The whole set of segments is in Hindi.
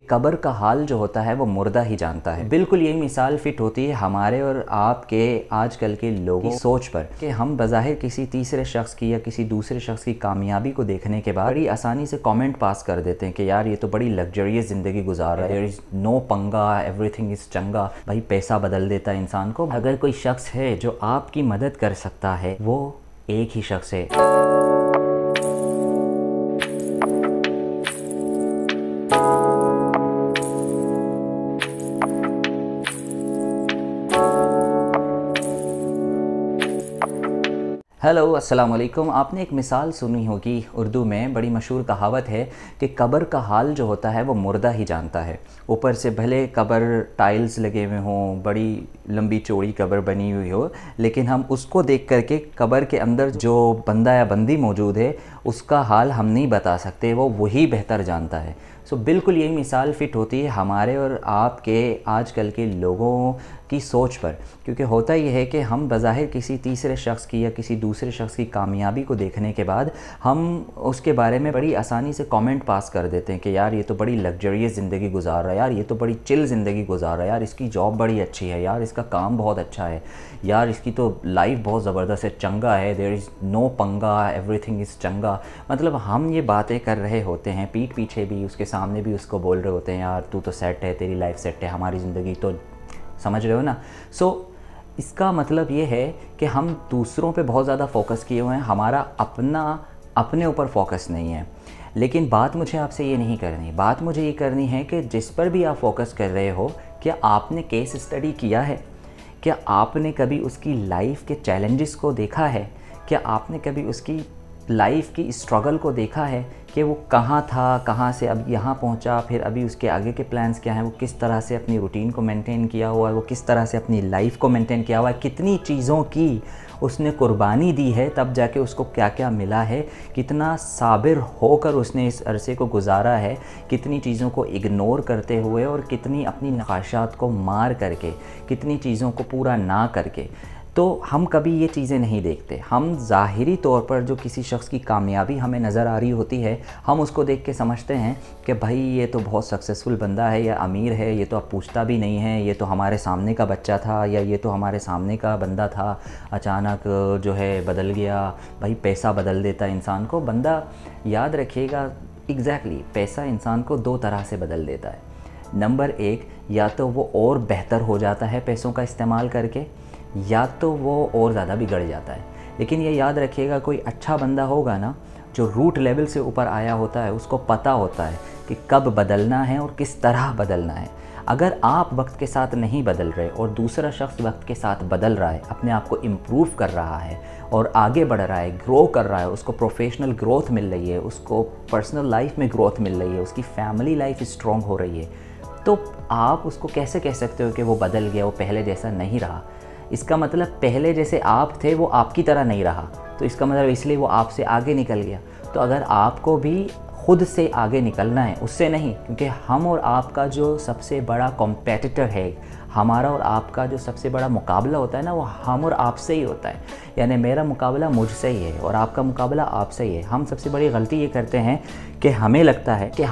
कब्र का हाल जो होता है वो मुर्दा ही जानता है। बिल्कुल यही मिसाल फिट होती है हमारे और आपके आजकल के लोगों की सोच पर कि हम बज़ाहिर किसी तीसरे शख्स की या किसी दूसरे शख्स की कामयाबी को देखने के बाद बड़ी आसानी से कमेंट पास कर देते हैं कि यार ये तो बड़ी लग्जरियस ज़िंदगी गुजार रहा है, देयर इज़ नो पंगा, एवरीथिंग इज़ चंगा। भाई पैसा बदल देता है इंसान को। अगर कोई शख्स है जो आपकी मदद कर सकता है वो एक ही शख्स है। हेलो अस्सलाम वालेकुम। आपने एक मिसाल सुनी होगी, उर्दू में बड़ी मशहूर कहावत है कि कब्र का हाल जो होता है वो मुर्दा ही जानता है। ऊपर से भले कब्र टाइल्स लगे हुए हों, बड़ी लंबी चौड़ी कब्र बनी हुई हो, लेकिन हम उसको देख करके कब्र के अंदर जो बंदा या बंदी मौजूद है उसका हाल हम नहीं बता सकते, वो वही बेहतर जानता है। सो बिल्कुल यही मिसाल फ़िट होती है हमारे और आपके आजकल के लोगों की सोच पर। क्योंकि होता यह है कि हम बज़ाहिर किसी तीसरे शख्स की या किसी दूसरे शख्स की कामयाबी को देखने के बाद हम उसके बारे में बड़ी आसानी से कमेंट पास कर देते हैं कि यार ये तो बड़ी लग्जरियस ज़िंदगी गुजार रहा है, यार ये तो बड़ी चिल ज़िंदगी गुजार रहा है, यार इसकी जॉब बड़ी अच्छी है, यार इसका काम बहुत अच्छा है, यार इसकी तो लाइफ बहुत ज़बरदस्त है, चंगा है, देयर इज़ नो पंगा, एवरीथिंग इज़ चंगा। मतलब हम ये बातें कर रहे होते हैं, पीठ पीछे भी उसके सामने भी उसको बोल रहे होते हैं यार तू तो सेट है, तेरी लाइफ सेट है, हमारी ज़िंदगी तो, समझ रहे हो ना। इसका मतलब ये है कि हम दूसरों पे बहुत ज़्यादा फोकस किए हुए हैं, हमारा अपने ऊपर फोकस नहीं है। लेकिन बात मुझे आपसे ये नहीं करनी, बात मुझे ये करनी है कि जिस पर भी आप फोकस कर रहे हो, क्या आपने केस स्टडी किया है? क्या आपने कभी उसकी लाइफ के चैलेंजेस को देखा है? क्या आपने कभी उसकी लाइफ की स्ट्रगल को देखा है कि वो कहाँ था, कहाँ से अब यहाँ पहुँचा, फिर अभी उसके आगे के प्लान्स क्या हैं, वो किस तरह से अपनी रूटीन को मेंटेन किया हुआ है, वो किस तरह से अपनी लाइफ को मेंटेन किया हुआ है, कितनी चीज़ों की उसने कुर्बानी दी है तब जाके उसको क्या क्या मिला है, कितना साबिर होकर उसने इस अरसे को गुजारा है, कितनी चीज़ों को इग्नोर करते हुए और कितनी अपनी ख्वाहिशात को मार करके, कितनी चीज़ों को पूरा ना करके। तो हम कभी ये चीज़ें नहीं देखते। हम ज़ाहिरी तौर पर जो किसी शख्स की कामयाबी हमें नज़र आ रही होती है, हम उसको देख के समझते हैं कि भाई ये तो बहुत सक्सेसफुल बंदा है या अमीर है, ये तो अब पूछता भी नहीं है, ये तो हमारे सामने का बच्चा था या ये तो हमारे सामने का बंदा था, अचानक जो है बदल गया। भाई पैसा बदल देता है इंसान को। बंदा याद रखिएगा, एग्जैक्टली पैसा इंसान को दो तरह से बदल देता है। नंबर एक, या तो वो और बेहतर हो जाता है पैसों का इस्तेमाल करके, या तो वो और ज़्यादा बिगड़ जाता है। लेकिन ये याद रखिएगा, कोई अच्छा बंदा होगा ना जो रूट लेवल से ऊपर आया होता है, उसको पता होता है कि कब बदलना है और किस तरह बदलना है। अगर आप वक्त के साथ नहीं बदल रहे और दूसरा शख्स वक्त के साथ बदल रहा है, अपने आप को इम्प्रूव कर रहा है और आगे बढ़ रहा है, ग्रो कर रहा है, उसको प्रोफेशनल ग्रोथ मिल रही है, उसको पर्सनल लाइफ में ग्रोथ मिल रही है, उसकी फैमिली लाइफ स्ट्रॉन्ग हो रही है, तो आप उसको कैसे कह सकते हो कि वो बदल गया, वो पहले जैसा नहीं रहा? इसका मतलब पहले जैसे आप थे वो आपकी तरह नहीं रहा, तो इसका मतलब इसलिए वो आपसे आगे निकल गया। तो अगर आपको भी खुद से आगे निकलना है, उससे नहीं, क्योंकि हम और आपका जो सबसे बड़ा कॉम्पिटिटर है, हमारा और आपका जो सबसे बड़ा मुकाबला होता है ना, वो हम और आपसे ही होता है। यानी मेरा मुकाबला मुझसे ही है और आपका मुकाबला आपसे ही है। हम सबसे बड़ी गलती ये करते हैं कि हमें लगता है कि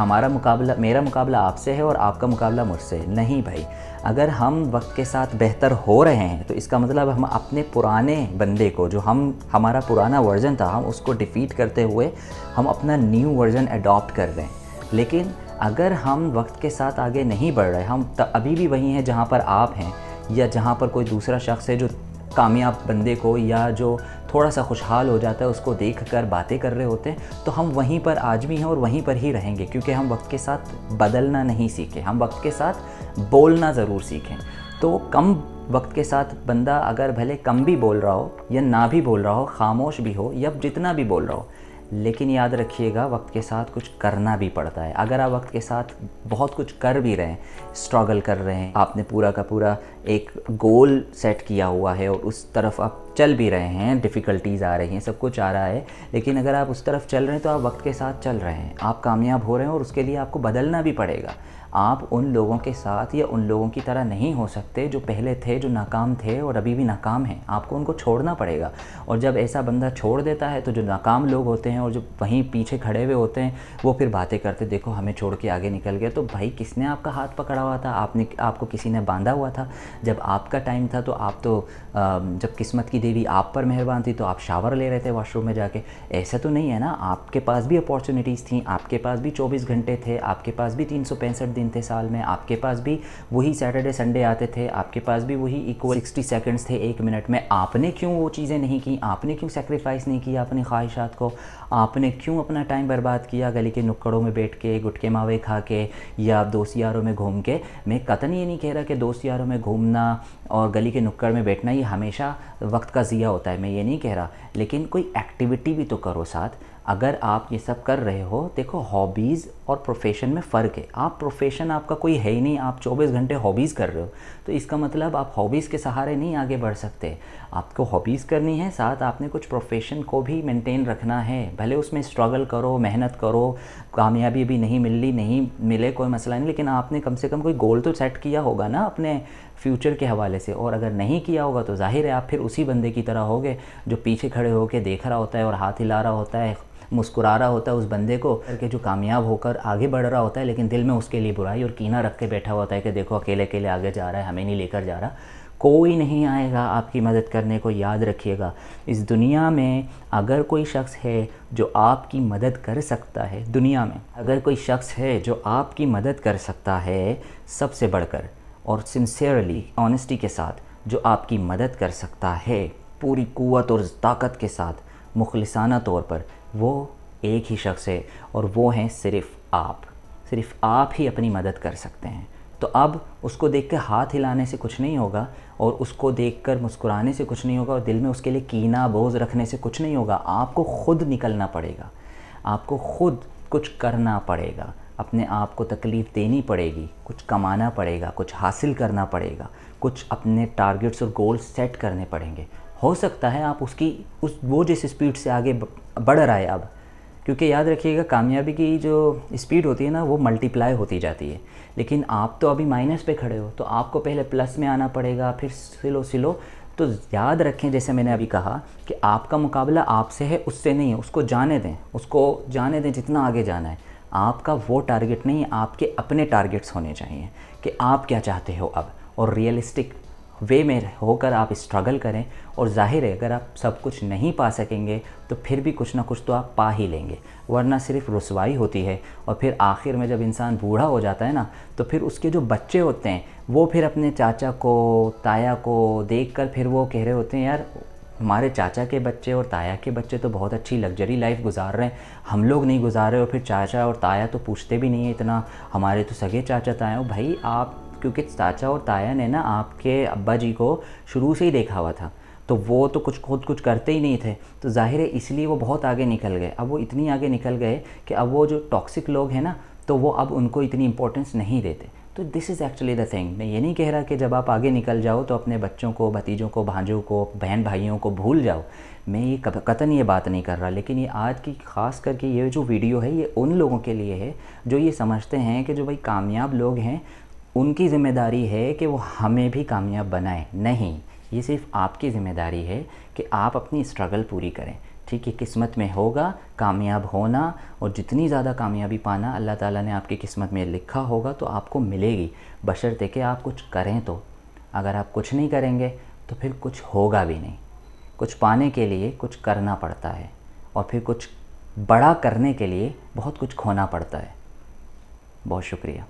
मेरा मुकाबला आपसे है और आपका मुकाबला मुझसे। नहीं भाई, अगर हम वक्त के साथ बेहतर हो रहे हैं तो इसका मतलब हम अपने पुराने बंदे को, जो हमारा पुराना वर्जन था, हम उसको डिफ़ीट करते हुए हम अपना न्यू वर्जन अडॉप्ट कर रहे हैं। लेकिन अगर हम वक्त के साथ आगे नहीं बढ़ रहे, हम अभी भी वहीं हैं जहाँ पर आप हैं, या जहाँ पर कोई दूसरा शख्स है जो कामयाब बंदे को या जो थोड़ा सा खुशहाल हो जाता है उसको देखकर बातें कर रहे होते हैं, तो हम वहीं पर आज भी हैं और वहीं पर ही रहेंगे, क्योंकि हम वक्त के साथ बदलना नहीं सीखे, हम वक्त के साथ बोलना ज़रूर सीखें। तो कम वक्त के साथ बंदा अगर भले कम भी बोल रहा हो या ना भी बोल रहा हो, खामोश भी हो या जितना भी बोल रहा हो, लेकिन याद रखिएगा वक्त के साथ कुछ करना भी पड़ता है। अगर आप वक्त के साथ बहुत कुछ कर भी रहे हैं, स्ट्रगल कर रहे हैं, आपने पूरा का पूरा एक गोल सेट किया हुआ है और उस तरफ आप चल भी रहे हैं, डिफ़िकल्टीज़ आ रही हैं, सब कुछ आ रहा है, लेकिन अगर आप उस तरफ चल रहे हैं तो आप वक्त के साथ चल रहे हैं, आप कामयाब हो रहे हैं और उसके लिए आपको बदलना भी पड़ेगा। आप उन लोगों के साथ या उन लोगों की तरह नहीं हो सकते जो पहले थे, जो नाकाम थे और अभी भी नाकाम हैं। आपको उनको छोड़ना पड़ेगा। और जब ऐसा बंदा छोड़ देता है तो जो नाकाम लोग होते हैं और जो वहीं पीछे खड़े हुए होते हैं वो फिर बातें करते, देखो हमें छोड़ के आगे निकल गया। तो भाई किसने आपका हाथ पकड़ा हुआ था? आपको किसी ने बांधा हुआ था? जब आपका टाइम था तो आप तो जब किस्मत की देवी आप पर मेहरबान थी तो आप शावर ले रहे थे वॉशरूम में जाके। ऐसा तो नहीं है ना, आपके पास भी अपॉर्चुनिटीज़ थी, आपके पास भी 24 घंटे थे, आपके पास भी 365 दिन थे साल में, आपके पास भी वही सैटरडे संडे आते थे, आपके पास भी वही इक्वल 60 सेकंड्स थे 1 मिनट में। आपने क्यों वो चीज़ें नहीं की? आपने क्यों सेक्रीफाइस नहीं किया अपनी ख्वाहिशात को? आपने क्यों अपना टाइम बर्बाद किया गली के नुक्कड़ों में बैठ के, गुटके मावे खा के या दोस्त यारों में घूम के? मैं कतई ये नहीं कह रहा कि दोस्त यारों में घूमना और गली के नुक्कड़ में बैठना ये हमेशा वक्त का ज़िया होता है, मैं ये नहीं कह रहा, लेकिन कोई एक्टिविटी भी तो करो साथ। अगर आप ये सब कर रहे हो, देखो हॉबीज़ और प्रोफेशन में फ़र्क है। आप प्रोफेशन आपका कोई है ही नहीं, आप 24 घंटे हॉबीज़ कर रहे हो, तो इसका मतलब आप हॉबीज़ के सहारे नहीं आगे बढ़ सकते। आपको हॉबीज़ करनी है, साथ आपने कुछ प्रोफेशन को भी मेंटेन रखना है। भले उसमें स्ट्रगल करो, मेहनत करो, कामयाबी भी नहीं मिले कोई मसला नहीं, लेकिन आपने कम से कम कोई गोल तो सेट किया होगा ना अपने फ्यूचर के हवाले से। और अगर नहीं किया होगा तो जाहिर है आप फिर उसी बंदे की तरह होगे जो पीछे खड़े होकर देख रहा होता है और हाथ हिला रहा होता है, मुस्कुरा रहा होता है उस बंदे को करके जो कामयाब होकर आगे बढ़ रहा होता है, लेकिन दिल में उसके लिए बुराई और कीना रख के बैठा होता है कि देखो अकेले अकेले आगे जा रहा है, हमें नहीं लेकर जा रहा। कोई नहीं आएगा आपकी मदद करने को। याद रखिएगा, इस दुनिया में अगर कोई शख्स है जो आपकी मदद कर सकता है, दुनिया में अगर कोई शख्स है जो आपकी मदद कर सकता है सबसे बढ़कर और सिंसियरली ऑनेस्टी के साथ जो आपकी मदद कर सकता है पूरी कुव्वत और ताकत के साथ मुखलिसाना तौर पर, वो एक ही शख्स है और वो हैं सिर्फ़ आप। सिर्फ़ आप ही अपनी मदद कर सकते हैं। तो अब उसको देख कर हाथ हिलाने से कुछ नहीं होगा और उसको देखकर मुस्कुराने से कुछ नहीं होगा और दिल में उसके लिए कीना बोझ रखने से कुछ नहीं होगा। आपको खुद निकलना पड़ेगा, आपको खुद कुछ करना पड़ेगा, अपने आप को तकलीफ़ देनी पड़ेगी, कुछ कमाना पड़ेगा, कुछ हासिल करना पड़ेगा, कुछ अपने टारगेट्स और गोल्स सेट करने पड़ेंगे। हो सकता है आप वो जिस स्पीड से आगे बढ़ रहा है अब, क्योंकि याद रखिएगा कामयाबी की जो स्पीड होती है ना वो मल्टीप्लाई होती जाती है, लेकिन आप तो अभी माइनस पे खड़े हो, तो आपको पहले प्लस में आना पड़ेगा, फिर सिलो। तो याद रखें, जैसे मैंने अभी कहा कि आपका मुकाबला आपसे है, उससे नहीं है। उसको जाने दें जितना आगे जाना है। आपका वो टारगेट नहीं है, आपके अपने टारगेट्स होने चाहिए कि आप क्या चाहते हो अब, और रियलिस्टिक वे में होकर आप स्ट्रगल करें। और जाहिर है अगर आप सब कुछ नहीं पा सकेंगे तो फिर भी कुछ ना कुछ तो आप पा ही लेंगे, वरना सिर्फ रुसवाई होती है। और फिर आखिर में जब इंसान बूढ़ा हो जाता है ना, तो फिर उसके जो बच्चे होते हैं वो फिर अपने चाचा को, ताया को देखकर फिर वो कह रहे होते हैं, यार हमारे चाचा के बच्चे और ताया के बच्चे तो बहुत अच्छी लग्जरी लाइफ गुजार रहे हैं, हम लोग नहीं गुजार रहे। और फिर चाचा और ताया तो पूछते भी नहीं है इतना, हमारे तो सगे चाचा ताया। भाई आप, क्योंकि चाचा और ताया ने ना आपके अब्बा जी को शुरू से ही देखा हुआ था, तो वो तो खुद कुछ करते ही नहीं थे, तो जाहिर है इसलिए वो बहुत आगे निकल गए। अब वो इतनी आगे निकल गए कि अब वो जो टॉक्सिक लोग हैं ना, तो वो अब उनको इतनी इंपॉर्टेंस नहीं देते। तो this is actually the thing. मैं ये नहीं कह रहा कि जब आप आगे निकल जाओ तो अपने बच्चों को, भतीजों को, भांजों को, बहन भाइयों को भूल जाओ, मैं ये कतई ये बात नहीं कर रहा। लेकिन ये आज की ख़ास करके ये जो वीडियो है ये उन लोगों के लिए है जो ये समझते हैं कि जो भाई कामयाब लोग हैं उनकी ज़िम्मेदारी है कि वो हमें भी कामयाब बनाएं। नहीं, ये सिर्फ आपकी ज़िम्मेदारी है कि आप अपनी स्ट्रगल पूरी करें। ठीक है, किस्मत में होगा कामयाब होना, और जितनी ज़्यादा कामयाबी पाना अल्लाह ताला ने आपकी किस्मत में लिखा होगा तो आपको मिलेगी, बशर्ते कि आप कुछ करें। तो अगर आप कुछ नहीं करेंगे तो फिर कुछ होगा भी नहीं। कुछ पाने के लिए कुछ करना पड़ता है, और फिर कुछ बड़ा करने के लिए बहुत कुछ खोना पड़ता है। बहुत शुक्रिया।